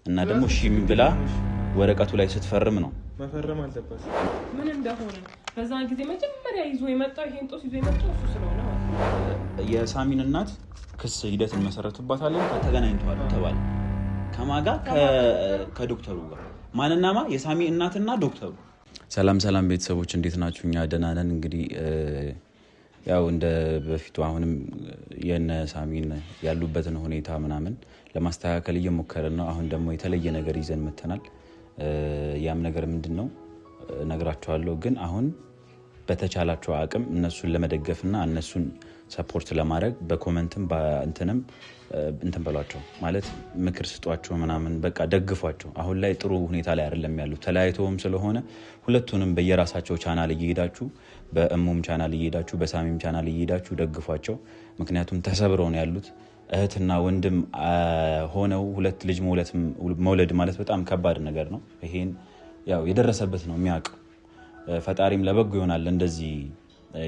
እና ደግሞ እሺ ብላ ወረቀቱ ላይ ስትፈርም ነው መፈረም አለበት። ምን እንደሆነ በዛን ጊዜ መጀመሪያ ይዞ የመጣው ይሄን ጦስ ይዞ የመጣው እሱ ስለሆነ የሳሚን እናት ክስ ሂደትን መሰረቱባታለን ተገናኝተዋል ተባለ። ከማጋ ከዶክተሩ ጋር ማንናማ የሳሚ እናትና ዶክተሩ። ሰላም ቤተሰቦች እንዴት ናችሁ? እኛ ደህና ነን። እንግዲህ ያው እንደ በፊቱ አሁንም የነ ሳሚን ያሉበትን ሁኔታ ምናምን ለማስተካከል እየሞከርን ነው። አሁን ደግሞ የተለየ ነገር ይዘን መተናል። ያም ነገር ምንድነው ነግራችኋለሁ። ግን አሁን በተቻላችሁ አቅም እነሱን ለመደገፍና እነሱን ሰፖርት ለማድረግ በኮሜንትም በእንትንም እንትን በሏቸው ማለት ምክር ስጧቸው ምናምን በቃ ደግፏቸው። አሁን ላይ ጥሩ ሁኔታ ላይ አይደለም ያሉት። ተለያይተውም ስለሆነ ሁለቱንም በየራሳቸው ቻናል እየሄዳችሁ በእሙም ቻናል እየሄዳችሁ በሳሚም ቻናል እየሄዳችሁ ደግፏቸው። ምክንያቱም ተሰብረው ነው ያሉት። እህትና ወንድም ሆነው ሁለት ልጅ መውለድ ማለት በጣም ከባድ ነገር ነው። ይሄን ያው የደረሰበት ነው የሚያውቅ ፈጣሪም ለበጎ ይሆናል እንደዚህ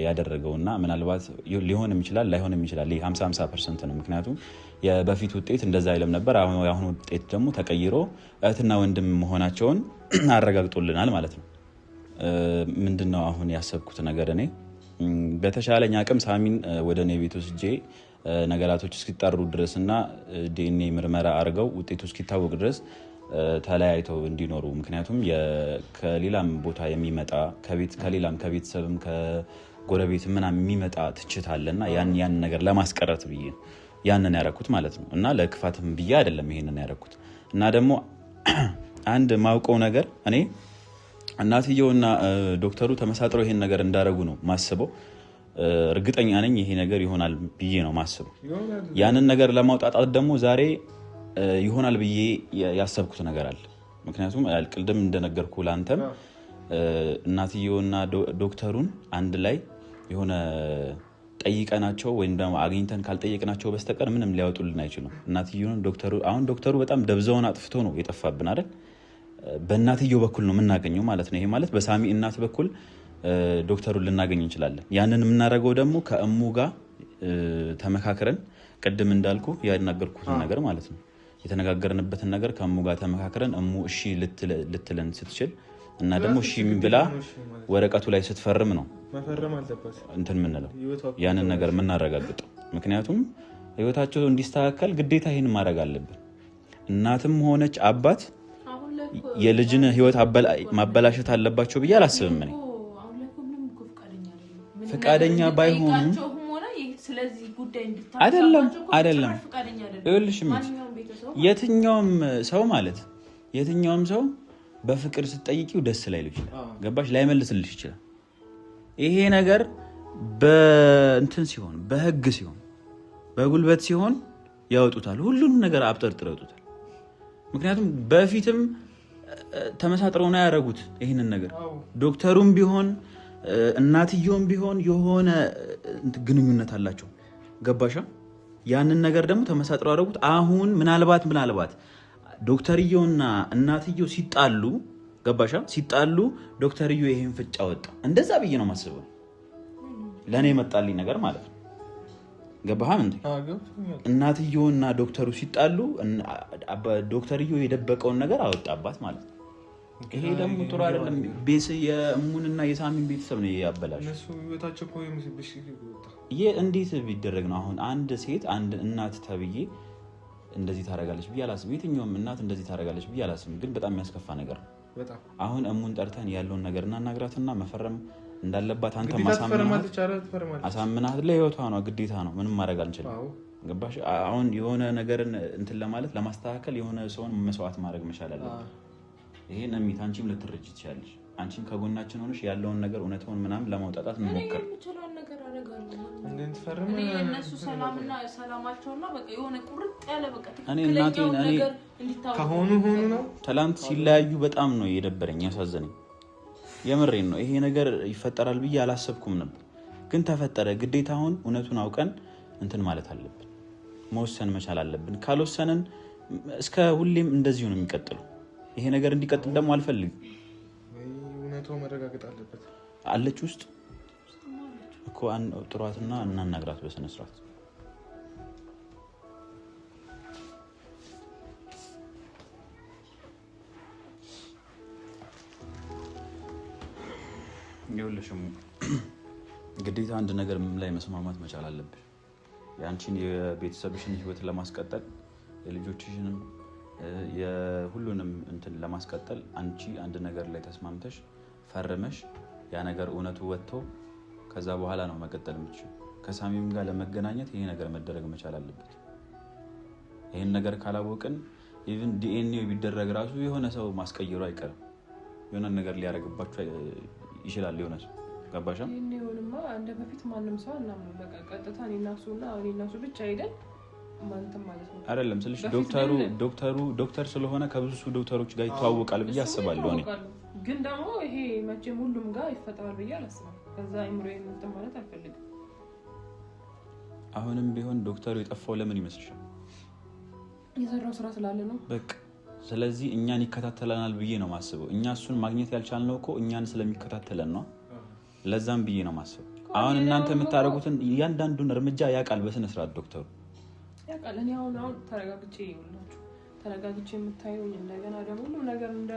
ያደረገውና ምናልባት ሊሆንም ይችላል ላይሆንም ይችላል። 50% ነው። ምክንያቱም የበፊት ውጤት እንደዛ አይለም ነበር። አሁን ውጤት ደግሞ ተቀይሮ እህትና ወንድም መሆናቸውን አረጋግጦልናል ማለት ነው። ምንድነው አሁን ያሰብኩት ነገር እኔ በተሻለኝ አቅም ሳሚን ወደ እኔ ቤት ወስጄ ነገራቶች እስኪጣሩ ድረስ እና ዲኤንኤ ምርመራ አድርገው ውጤቱ እስኪታወቅ ድረስ ተለያይተው እንዲኖሩ። ምክንያቱም ከሌላም ቦታ የሚመጣ ከሌላም ከቤተሰብም ከጎረቤት ምናምን የሚመጣ ትችት አለና ያን ነገር ለማስቀረት ብዬ ያንን ያደረኩት ማለት ነው። እና ለክፋትም ብዬ አይደለም ይሄንን ያደረኩት። እና ደግሞ አንድ ማውቀው ነገር እኔ እናትየውና ዶክተሩ ተመሳጥረው ይሄን ነገር እንዳደረጉ ነው ማስበው። እርግጠኛ ነኝ ይሄ ነገር ይሆናል ብዬ ነው ማስበው። ያንን ነገር ለማውጣጣት ደግሞ ዛሬ ይሆናል ብዬ ያሰብኩት ነገር አለ። ምክንያቱም ቅድም እንደነገርኩ ላንተም እናትየውና ዶክተሩን አንድ ላይ የሆነ ጠይቀናቸው ወይም ደግሞ አግኝተን ካልጠየቅናቸው በስተቀር ምንም ሊያወጡልን አይችሉም። እናትየውን ዶክተሩ በጣም ደብዛውን አጥፍቶ ነው የጠፋብን አይደል? በእናትየው በኩል ነው የምናገኘው ማለት ነው። ይሄ ማለት በሳሚ እናት በኩል ዶክተሩን ልናገኝ እንችላለን። ያንን የምናደርገው ደግሞ ከእሙ ጋር ተመካክረን ቅድም እንዳልኩ ያናገርኩትን ነገር ማለት ነው የተነጋገርንበትን ነገር ከእሙ ጋር ተመካክረን እሙ እሺ ልትለን ስትችል እና ደግሞ እሺ ብላ ወረቀቱ ላይ ስትፈርም ነው መፈረም አለበት እንትን ምንለው ያንን ነገር የምናረጋግጠው። ምክንያቱም ህይወታቸው እንዲስተካከል ግዴታ ይህን ማድረግ አለብን። እናትም ሆነች አባት የልጅን ህይወት ማበላሸት አለባቸው ብዬ አላስብም። እኔ ፈቃደኛ ባይሆኑ አይደለም ይኸውልሽ የትኛውም ሰው በፍቅር ስትጠይቂው ደስ ላይል ይችላል። ገባሽ? ላይመልስልሽ ይችላል። ይሄ ነገር በእንትን ሲሆን በህግ ሲሆን በጉልበት ሲሆን ያወጡታል። ሁሉንም ነገር አብጠርጥረው ያወጡታል። ምክንያቱም በፊትም ተመሳጥረው ነው ያደረጉት ይህንን ነገር። ዶክተሩም ቢሆን እናትየውም ቢሆን የሆነ ግንኙነት አላቸው። ገባሻ? ያንን ነገር ደግሞ ተመሳጥረው ያደረጉት። አሁን ምናልባት ዶክተርየውና እናትየው ሲጣሉ፣ ገባሻ? ሲጣሉ ዶክተርየው ይሄን ፍጫ ወጣ። እንደዛ ብዬ ነው ማስበው። ለእኔ የመጣልኝ ነገር ማለት ነው። ገባህ? እናትየውና ዶክተሩ ሲጣሉ ዶክተርየው የደበቀውን ነገር አወጣባት ማለት ነው። ይሄ ደግሞ ጥሩ አይደለም። የእሙንና የሳሚን ቤተሰብ ነው ያበላሽ። ይሄ እንዴት ቢደረግ ነው? አሁን አንድ ሴት አንድ እናት ተብዬ እንደዚህ ታደርጋለች ብዬ አላስብም። የትኛውም እናት እንደዚህ ታደርጋለች ብዬ አላስብም። ግን በጣም የሚያስከፋ ነገር ነው። አሁን እሙን ጠርተን ያለውን ነገር እናናግራትና መፈረም እንዳለባት አንተ አሳምናት ለህይወቷ ነው ግዴታ ነው። ምንም ማድረግ አንችልም። ገባሽ? አሁን የሆነ ነገርን እንትን ለማለት ለማስተካከል የሆነ ሰውን መስዋዕት ማድረግ መቻል አለበት። ይሄን እሚት አንቺም ልትረጂ ትችያለሽ። አንቺም ከጎናችን ሆነሽ ያለውን ነገር እውነታውን ምናምን ለማውጣጣት እንሞክር። እነሱ ሰላማቸውና በቃ የሆነ ቁርጥ ያለ በቃ ከሆኑ ነው። ትላንት ሲለያዩ በጣም ነው የደበረኝ ያሳዘነኝ። የምሬን ነው። ይሄ ነገር ይፈጠራል ብዬ አላሰብኩም ነበር፣ ግን ተፈጠረ። ግዴታ አሁን እውነቱን አውቀን እንትን ማለት አለብን፣ መወሰን መቻል አለብን። ካልወሰንን እስከ ሁሌም እንደዚሁ ነው የሚቀጥለው። ይሄ ነገር እንዲቀጥል ደግሞ አልፈልግም። እውነታው መረጋገጥ አለበት። አለች ውስጥ እኮ ጥሯትና እናናግራት በስነ ስርዓት። ይኸውልሽም ግዴታ አንድ ነገር ላይ መስማማት መቻል አለብሽ። ያንቺን የቤተሰብሽን ህይወት ለማስቀጠል የልጆችሽንም የሁሉንም እንትን ለማስቀጠል አንቺ አንድ ነገር ላይ ተስማምተሽ ፈርመሽ ያ ነገር እውነቱ ወጥቶ ከዛ በኋላ ነው መቀጠል የምትችይው። ከሳሚም ጋር ለመገናኘት ይሄ ነገር መደረግ መቻል አለበት። ይሄን ነገር ካላወቅን ኢቭን ዲኤንኤ ቢደረግ ራሱ የሆነ ሰው ማስቀየሩ አይቀርም። የሆነ ነገር ሊያደርግባችሁ ይችላል የሆነ ሰው። ገባሽ? ዲኤንኤውንማ እንደ በፊት ማንም ሰው አናምንም። በቃ ቀጥታ እኔና እሱ ብቻ ሄደን ማንተም ማለት ነው አይደለም ስልሽ ዶክተር ስለሆነ ከብዙ ዶክተሮች ጋር ይተዋወቃል ብዬ አስባለሁ። እኔ ግን ደግሞ ይሄ መቼም ሁሉም ጋር ይፈጠራል ብዬ አላስብም። ከዛ አይምሮዬን እንትን ማለት አልፈልግም። አሁንም ቢሆን ዶክተሩ የጠፋው ለምን ይመስልሻል? የሰራው ስራ ስላለ ነው በቃ። ስለዚህ እኛን ይከታተለናል ብዬ ነው ማስበው። እኛ እሱን ማግኘት ያልቻልነው እኮ እኛን ስለሚከታተለን ነው። ለዛም ብዬ ነው ማስበው። አሁን እናንተ የምታደርጉትን እያንዳንዱን እርምጃ ያውቃል በስነ ስርዓት ዶክተሩ ያውቃል። እኔ አሁን ተረጋግቼ የምታዩኝ እንደገና ደግሞ ሁሉም ነገር እንደ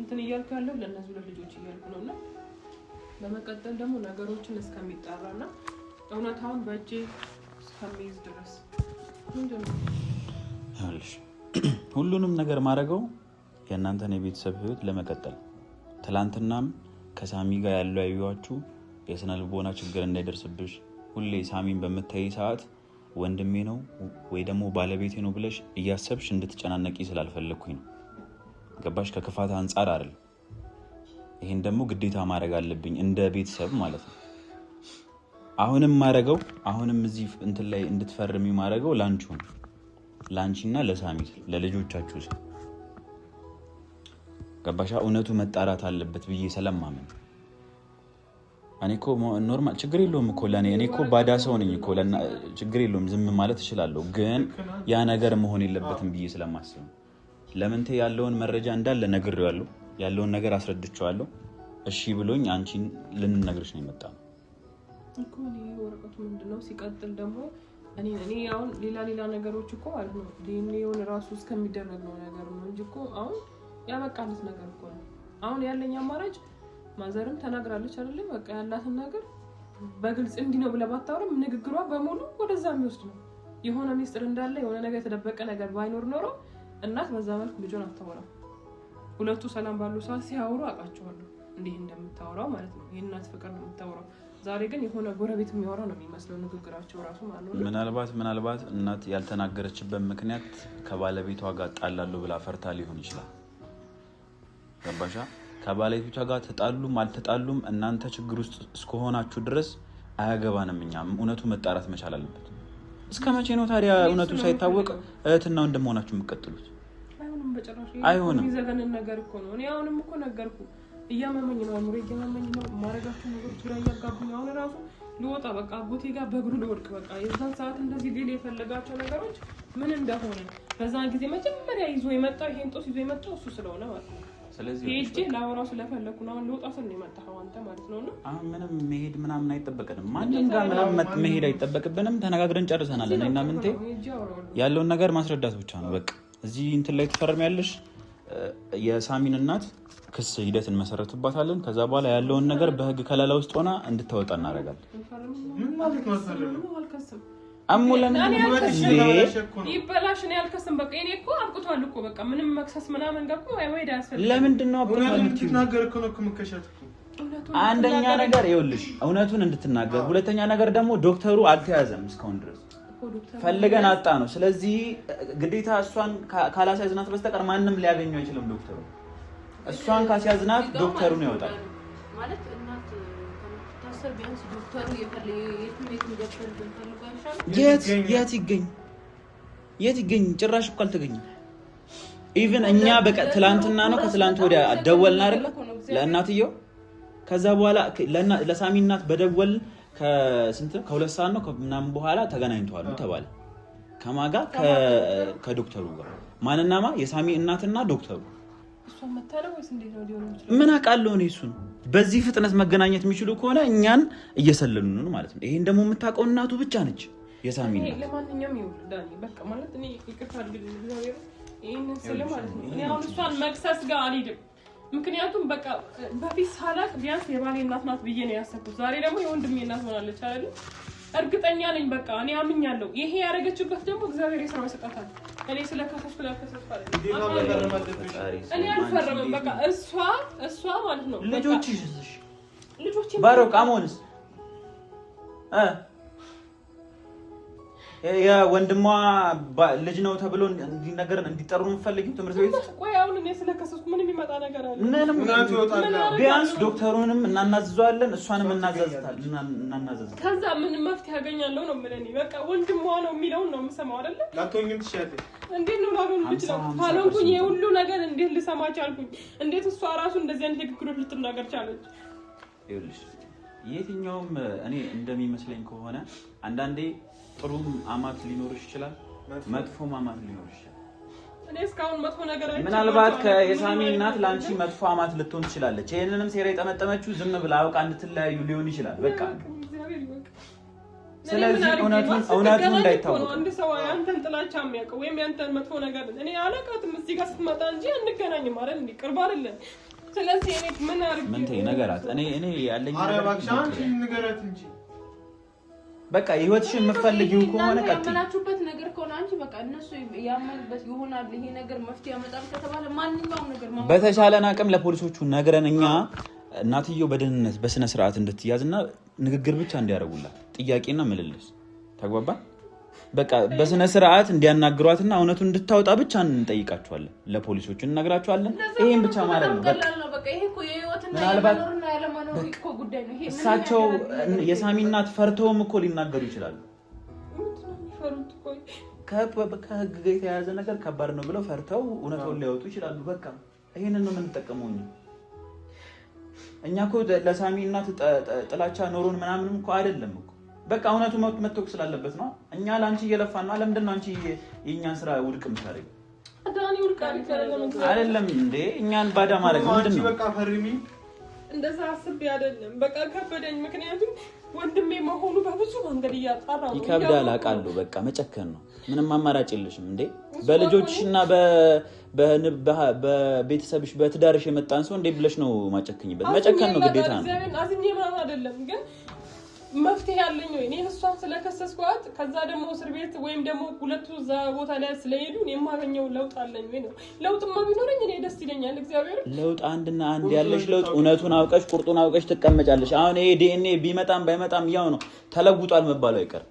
እንትን እያልኩ ያለው ለእነዚህ ልጆች እያልኩ ነው። እና በመቀጠል ደግሞ ነገሮችን እስከሚጣራና እውነታውን በእጄ እስከሚይዝ ድረስ ሁሉንም ነገር ማድረገው የእናንተን የቤተሰብ ህይወት ለመቀጠል። ትላንትናም ከሳሚ ጋር ያለያዩዋችሁ የስነ ልቦና ችግር እንዳይደርስብሽ ሁሌ ሳሚን በምታይ ሰዓት ወንድሜ ነው ወይ ደግሞ ባለቤቴ ነው ብለሽ እያሰብሽ እንድትጨናነቂ ስላልፈለግኩኝ ነው። ገባሽ? ከክፋት አንጻር አይደል። ይሄን ደግሞ ግዴታ ማድረግ አለብኝ እንደ ቤተሰብ ማለት ነው። አሁንም እዚህ እንትን ላይ እንድትፈርሚ ማድረገው ላንቺና ለሳሚ ለልጆቻችሁ ስል ገባሻ? እውነቱ መጣራት አለበት ብዬ ስለማመን እኔ እኮ ኖርማል ችግር የለውም እኮ ለኔ እኮ ባዳ ሰው ነኝ እኮ ችግር የለውም ዝም ማለት እችላለሁ። ግን ያ ነገር መሆን የለበትም ብዬ ስለማስብ ለምንቴ ያለውን መረጃ እንዳለ ነግሬዋለሁ። ያለውን ነገር አስረድቼዋለሁ። እሺ ብሎኝ አንቺን ልንነግርሽ ነው የመጣው እኮ። እኔ ወረቀቱ ምንድነው? ሲቀጥል ደግሞ እኔ አሁን ሌላ ነገሮች እኮ ማለት ነው ዲኤንኤውን ራሱ እስከሚደረግ ነው ነገር ነው እንጂ እኮ አሁን ያበቃለት ነገር እኮ ነው። አሁን ያለኝ አማራጭ ማዘርም ተናግራለች አይደል? በቃ ያላትን ነገር በግልጽ እንዲህ ነው ብለህ ባታወራም ንግግሯ በሙሉ ወደዛ የሚወስድ ነው። የሆነ ሚስጥር እንዳለ የሆነ ነገር የተደበቀ ነገር ባይኖር ኖሮ እናት በዛ መልኩ ልጇን አታወራም። ሁለቱ ሰላም ባሉ ሰዓት ሲያወሩ አውቃቸዋለሁ እንዲህ እንደምታወራው ማለት ነው። የእናት ፍቅር ነው የምታወራው። ዛሬ ግን የሆነ ጎረቤት የሚያወራው ነው የሚመስለው ንግግራቸው ራሱ ማለት ነው። ምናልባት እናት ያልተናገረችበት ምክንያት ከባለቤቷ ጋር ጣላለሁ ብላ ፈርታ ሊሆን ይችላል። ገባሻ? ከባለቤቷ ጋር ተጣሉም አልተጣሉም እናንተ ችግር ውስጥ እስከሆናችሁ ድረስ አያገባንም። እኛም እውነቱ መጣራት መቻል አለበት። እስከ መቼ ነው ታዲያ እውነቱ ሳይታወቅ እህትና ወንድም ሆናችሁ የምትቀጥሉት? አይሆንም፣ በጭራሽ አይሆንም። የሚዘገንን ነገር እኮ ነው። እኔ አሁንም እኮ ነገርኩ፣ እያመመኝ ነው፣ አእምሮዬ እያመመኝ ነው። ማረጋቸው ነገሮች ግራ እያጋቡኝ፣ አሁን ራሱ ልወጣ በቃ አጎቴ ጋር በእግሩ ልወድቅ በቃ። የዛን ሰዓት እንደዚህ ሊል የፈለጋቸው ነገሮች ምን እንደሆነ በዛን ጊዜ መጀመሪያ ይዞ የመጣው ይሄን ጦስ ይዞ የመጣው እሱ ስለሆነ ማለት ነው። ስለዚህ ሄጄ ላወራው ስለፈለኩ ነው። አሁን ልወጣ ስል ነው የመጣኸው አንተ ማለት ነው። እና አሁን ምንም መሄድ ምናምን አይጠበቅንም፣ ማንም ጋር ምናምን መሄድ አይጠበቅብንም። ተነጋግረን ጨርሰናል። እኔና ምንቴ ያለውን ነገር ማስረዳት ብቻ ነው በቃ። እዚህ እንትን ላይ ትፈርሚያለሽ። የሳሚን እናት ክስ ሂደት እንመሰረትባታለን። ከዛ በኋላ ያለውን ነገር በህግ ከለላ ውስጥ ሆና እንድትወጣ እናደርጋለን። ምን ማለት ነው? አሞላን ይበላሽ ነው ያልከስም በቃ። እኔ እኮ አብቅቷል እኮ በቃ። ምንም መክሰስ ምናምን ጋር እኮ ወይዳ ያስፈልግ። ለምንድን ነው አብቅቷል እንድትናገር እኮ ነው መከሻት እኮ። አንደኛ ነገር ይኸውልሽ እውነቱን እንድትናገር፣ ሁለተኛ ነገር ደግሞ ዶክተሩ አልተያዘም እስካሁን ድረስ ፈልገን አጣ ነው። ስለዚህ ግዴታ እሷን ካላሳዝናት በስተቀር ማንም ሊያገኘው አይችልም ዶክተሩ። እሷን ካሲያዝናት ዶክተሩን ያወጣል ማለት እናት ከምትታሰር ቢያንስ ዶክተሩ የት ይገኝ? ጭራሽ እኮ አልተገኘም። ኢቭን እኛ በቃ ትላንትና ነው ከትላንት ወዲያ ደወልን አይደለ ለእናትየው። ከዛ በኋላ ለሳሚ እናት በደወል ከሁለት ሰዓት ነው ምናምን በኋላ ተገናኝተዋል ተባለ። ከማጋ ከዶክተሩ ጋር ማንናማ የሳሚ እናትና ዶክተሩ ምን አውቃለሁ እኔ እሱን። በዚህ ፍጥነት መገናኘት የሚችሉ ከሆነ እኛን እየሰለሉን ነው ማለት ነው። ይሄን ደግሞ የምታውቀው እናቱ ብቻ ነች የሳሚ እናት። ለማንኛውም ይኸውልህ ዳኒ በቃ ማለት እኔ ይቅርታ አድርግልኝ እግዚአብሔር ይሄንን ስለ ማለት ነው። እኔ አሁን እሷን መክሰስ ጋር አልሄድም። ምክንያቱም በቃ በፊት ሳላቅ ቢያንስ የባሌ እናት ናት ብዬ ነው ያሰብኩት። ዛሬ ደግሞ የወንድሜ እናት ሆናለች አይደል? እርግጠኛ ነኝ በቃ እኔ አምኛለሁ። ይሄ ያደረገችበት ደግሞ እግዚአብሔር የሰራው ይሰጣታል። እኔ ስለከሰስኩ እኔ አልፈረምም። በቃ እሷ ማለት ነው ልጆች ባሮክ አሞንስ የወንድሟ ልጅ ነው ተብሎ እንዲነገር እንዲጠሩ የምፈልጊው ትምህርት ቤት ቆይ አሁን እኔ ስለከሰስኩ ምን የሚመጣ ነገር አለ? ምንም ቢያንስ ዶክተሩንም እናናዝዘዋለን እሷንም እናናዘዝ ከዛ ምን መፍትሄ ያገኛለሁ ነው የምልህ። በቃ ወንድሟ ነው የሚለውን ነው የምሰማው አይደል? ላቶኝም ትችያለሽ። እንዴት ነው ላሉን ብቻ ካልሆንኩኝ የሁሉ ነገር እንዴት ልሰማ ቻልኩኝ? እንዴት እሷ ራሱ እንደዚህ አይነት ንግግሮች ልትናገር ቻለች? ይኸውልሽ የትኛውም እኔ እንደሚመስለኝ ከሆነ አንዳንዴ ጥሩም አማት ሊኖርሽ ይችላል፣ መጥፎም አማት ሊኖርሽ ይችላል። እኔ እስካሁን መጥፎ ነገር አይቼ ምናልባት ከየሳሚ እናት ላንቺ መጥፎ አማት ልትሆን ትችላለች። ይሄንንም ሴራ የጠመጠመችው ዝም ብላ አውቃ እንድትለያዩ ሊሆን ይችላል። በቃ ስለዚህ እውነቱን እንዳይታወቅ አንድ ሰው ያንተን ጥላቻ የሚያውቀው ወይም ያንተን መጥፎ ነገር እኔ አላውቃትም። እዚህ ጋር ስትመጣ እንጂ አንገናኝም አይደል? እንዴ ቅርብ አይደለም። ስለዚህ እኔ ምን አርግ ምን ተይ ነገራት። እኔ ያለኝ ነገራት እንጂ በቃ ህይወትሽን የምትፈልጊው ከሆነ ቀጥይ። ያመናችሁበት ነገር ከሆነ አንቺ በቃ እነሱ ያመኑበት ይሆናል። ይሄ ነገር መፍትሄ ያመጣል ከተባለ ማንኛውም ነገር በተቻለን አቅም ለፖሊሶቹ ነግረን እኛ እናትየው በደህንነት በስነ ስርዓት እንድትያዝና ንግግር ብቻ እንዲያደርጉላት ጥያቄና ምልልስ ተግባባን። በቃ በስነ ስርዓት እንዲያናግሯትና እውነቱን እንድታወጣ ብቻ እንጠይቃቸዋለን። ለፖሊሶቹ እንነግራቸዋለን። ይሄን ብቻ ማለት ነው። በቃ ይሄ እኮ የህይወትና የመኖርና ያለመኖር እኮ ጉዳይ ነው። ይሄ እሳቸው የሳሚ እናት ፈርተውም እኮ ሊናገሩ ይችላሉ። ከህግ ጋር የተያያዘ ነገር ከባድ ነው ብለው ፈርተው እውነቱን ሊያወጡ ይችላሉ። በቃ ይሄንን ነው የምንጠቀመው እኛ እኮ ለሳሚ እናት ጥላቻ ኖሮን ምናምንም እኮ አይደለም እኮ በቃ እውነቱ መጥቶክ ስላለበት ነው። እኛ ላንቺ እየለፋን ነው። ለምንድን ነው አንቺ የኛን ስራ ውድቅ የምታደርጊው? አዳኒ ውድቅ አይደለም እንዴ እኛን ባዳ ማድረግ ምንድን ነው? በቃ ፈርሚ። እንደዛ አስቤ አይደለም በቃ ከበደኝ። ምክንያቱም ወንድሜ መሆኑ በብዙ መንገድ እያጣራው ይከብዳል። አውቃለሁ። በቃ መጨከን ነው። ምንም አማራጭ የለሽም እንዴ በልጆችሽና በቤተሰብሽ በትዳርሽ የመጣን ሰው እንዴ ብለሽ ነው ማጨከኝበት? መጨከን ነው ግዴታ ነው። አዝኜ ምናምን አይደለም ግን መፍትሄ ያለኝ ወይ እኔ እሷን ስለከሰስኳት ከዛ ደግሞ እስር ቤት ወይም ደግሞ ሁለቱ እዛ ቦታ ላይ ስለሄዱ እኔ የማገኘው ለውጥ አለኝ ወይ ነው? ለውጥማ ቢኖረኝ እኔ ደስ ይለኛል። እግዚአብሔር ለውጥ አንድና አንድ ያለሽ ለውጥ እውነቱን አውቀሽ ቁርጡን አውቀሽ ትቀመጫለሽ። አሁን ይሄ ዲኤንኤ ቢመጣም ባይመጣም ያው ነው ተለውጧል መባሉ አይቀር።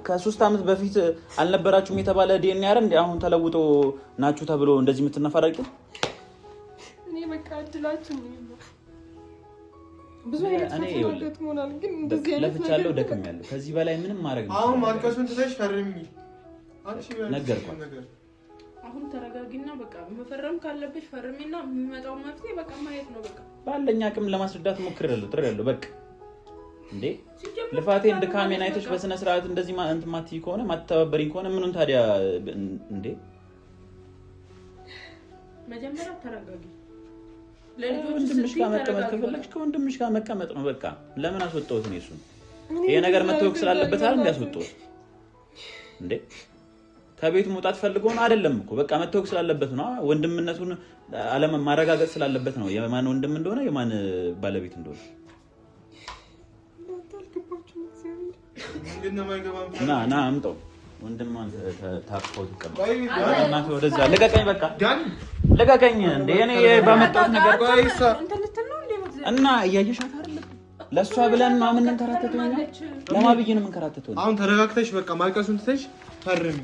ከ3 አመት በፊት አልነበራችሁም የተባለ ዲኤንኤ አይደል እንዴ አሁን ተለውጦ ናችሁ ተብሎ እንደዚህ የምትነፋረቂው? እኔ በቃ እድላችሁ ነው ብዙ አይነት ፈተናዎች ሆናል። ግን እንደዚህ አይነት ለፍቻለሁ፣ ደክሜያለሁ። ከዚህ በላይ ምንም ማድረግ ነው። አሁን ማልቀሱን ትተሽ ፈርሚ። አንቺ ነገርኳት። አሁን ተረጋጊና በቃ መፈረም ካለብሽ ፈርሚና የሚመጣው መፍትሄ በቃ ማየት ነው። በቃ ባለኝ አቅም ለማስረዳት ሞክሬያለሁ፣ ጥሬያለሁ። በቃ እንዴ ልፋቴን ድካሜን አይተሽ በስነ ስርዓት እንደዚህ እንትን ማትይ ከሆነ ማትተባበሪኝ ከሆነ ምኑን ታዲያ እንዴ? መጀመሪያ ተረጋጊ። ወንድምሽ ጋር መቀመጥ ከፈለግሽ ከወንድምሽ ጋር መቀመጥ ነው። በቃ ለምን አስወጣሁት ነው እሱን? ይሄ ነገር መታወቅ ስላለበት አይደል እንዲያስወጣሁት እንዴ? ከቤቱ መውጣት ፈልጎ ነው አይደለም እኮ በቃ መታወቅ ስላለበት ነው። ወንድምነቱን አለም ማረጋገጥ ስላለበት ነው የማን ወንድም እንደሆነ የማን ባለቤት እንደሆነ። ና አምጣው ወንድማን ታቅፈው ተቀበል። እናት ወደዛ ልቀቀኝ፣ በቃ ልቀቀኝ። እንደ እኔ ባመጣሁት ነገር እና እያየሻት አይደል? ለሷ ብለን ነው ምን እንከራተተው ነው? ለማብይ ነው የምንከራተተው። አሁን ተረጋግተሽ በቃ ማልቀሱን ትተሽ ፈርሚ።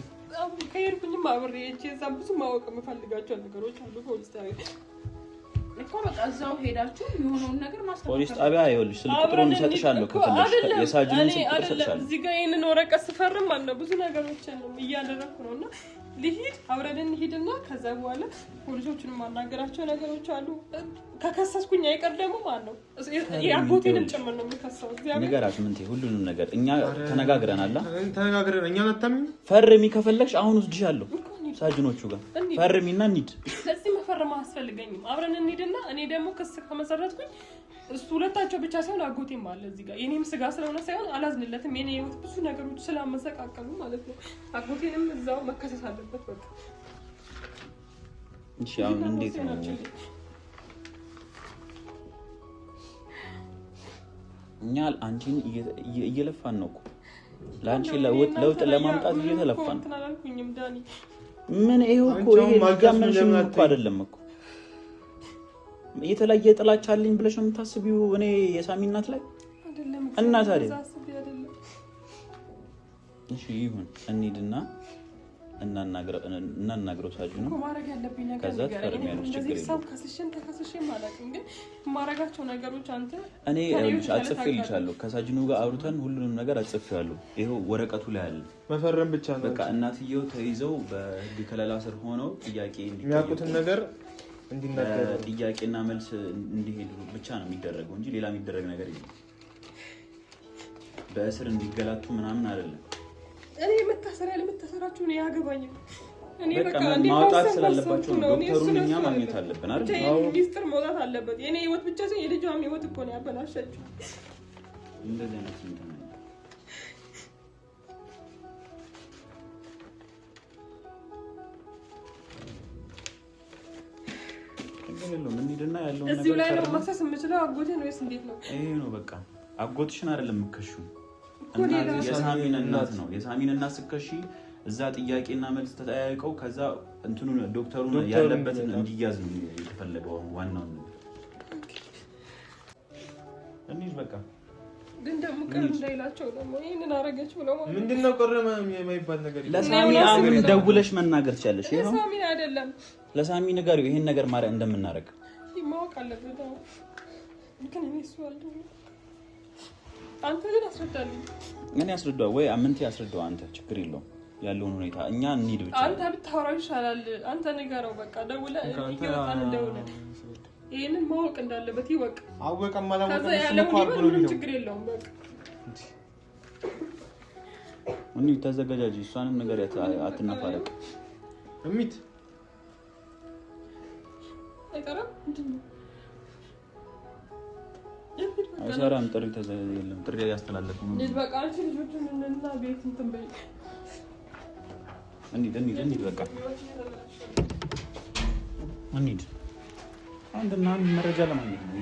ከሄድኩኝም አብሬ እዛ ብዙ ማወቅ የምፈልጋቸው ነገሮች አሉ። ፖሊስ ጣቢያ እኮ በቃ እዛው ሄዳችሁ የሆነውን ነገር ማስተካከል። ፖሊስ ጣቢያ ይኸውልሽ ስልክ ቁጥሩን እሰጥሻለሁ ከፈለግሽ የሳጅኑን ስልክ ቁጥር እሰጥሻለሁ። እዚህ ጋር ይሄንን ወረቀት ስፈርም ማለት ነው ብዙ ነገሮችን ነው እያደረኩ ነውና ልሂድ አብረን እንሂድና ከዛ በኋላ ፖሊሶቹንም ማናገራቸው ነገሮች አሉ። ከከሰስኩኝ አይቀር ደግሞ ማለት ነው የአጎቴንም ጭምር ነው የሚከሰው። እግዚአብሔር ንገራት ምን ትይ ሁሉንም ነገር እኛ ተነጋግረናል። እኛ ነታምን ፈርሚ ከፈለግሽ አሁን ወስድሻለሁ ሳጅኖቹ ጋር ፈርሚና እንሂድ። ስለዚህ መፈረም አያስፈልገኝም። አብረን እንሂድና እኔ ደግሞ ክስ ከመሰረትኩኝ እሱ ሁለታቸው ብቻ ሳይሆን አጎቴም አለ እዚህ ጋር የኔም ስጋ ስለሆነ ሳይሆን አላዝንለትም። የኔ ህይወት ብዙ ነገሮች ስላመሰቃቀሉ ማለት ነው አጎቴንም እዛው መከሰስ አለበት። በቃ እሺ አሁን እንዴት ነው እኛ አንቺን እየለፋን ነው እኮ ለአንቺ ለውጥ ለማምጣት እየተለፋን ምን ይሄው እኮ ይሄ ማጋመንሽ እኮ አይደለም እኮ የተለየ ጥላቻ አለኝ ብለሽ ነው የምታስቢው እኔ የሳሚ እናት ላይ እና ታዲያ እሺ ይሁን እንሂድና እናናግረው ሳጅ ነው ማረግ ያለብኝ ነገር ከዛ ተፈርሚያለሽ ችግር የለም ተከስሽም ማለት ግን ማረጋቸው ነገሮች አንተ እኔ አጽፌልሻለሁ ከሳጅኑ ጋር አውርተን ሁሉንም ነገር አጽፌያለሁ ይሄው ወረቀቱ ላይ አለ መፈረም ብቻ ነው በቃ እናትየው ተይዘው በህግ ከለላ ስር ሆነው ጥያቄ የሚያውቁትን ነገር እንዲናገሩ ጥያቄና መልስ እንዲሄዱ ብቻ ነው የሚደረገው እንጂ ሌላ የሚደረግ ነገር የለም በእስር እንዲገላቱ ምናምን አይደለም እኔ መታሰራችሁ ነው ያገባኝም እኔ በቃ ማውጣት ስላለባቸው ዶክተሩን እኛ ማግኘት አለብን አይደል? አዎ ሚስጥር መውጣት አለበት። የኔ ህይወት ብቻ ሳይሆን የልጇም ህይወት እኮ ነው ያበላሸችው። እንደዚህ አይነት ስንት ነው እንግዲህ እንሂድና ያለውን ነገር እዚህ ላይ ነው ማሰስ የምችለው አጎቴን ወይስ እንዴት ነው? ይሄ ነው በቃ አጎትሽን አይደለም የምከሹ እናት የሳሚን እናት ነው የሳሚን እናት ስከሺ እዛ ጥያቄና መልስ ተጠያይቀው ከዛ እንትኑን ዶክተሩን ያለበትን እንዲያዝ ነው የተፈለገው ዋናው ነው እንዴ በቃ ግን ደግሞ ቀር እንዳይላቸው ደግሞ ይሄንን አረጋች ብለው ማለት ምንድነው ቀረመ የማይባል ነገር ለሳሚ አሁን ደውለሽ መናገር ትችያለሽ ይሄ ለሳሚ አይደለም ለሳሚ ንገሪው ይሄን ነገር ማረ እንደምናረግ ማወቅ አለበት ነው ግን እኔ ስዋል አንተ ግን አስረዳልኝ እኔ አስረዳው ወይ አምንቴ አስረዳው አንተ ችግር የለውም ያለውን ሁኔታ እኛ እንሂድ ብቻ አንተ ብታወራው ይሻላል አንተ ንገረው በቃ ደውለህ ይወጣል ደውለህ ይሄንን ማወቅ እንዳለበት ይወቅ አወቀም አላወቀም ከዛ ያለው ምንም ችግር የለውም በቃ እንዴ ተዘጋጃጂ እሷንም ነገር አትነፋረቅ እሚት አይቀርም አይሰራም ጥሪ የለም ጥሪ ያስተላለፉ ነው በቃ አንቺ ልጆቹን እና ቤት እንትን በይ እንሂድ በቃ እንሂድ አንድና መረጃ ለማግኘት ነው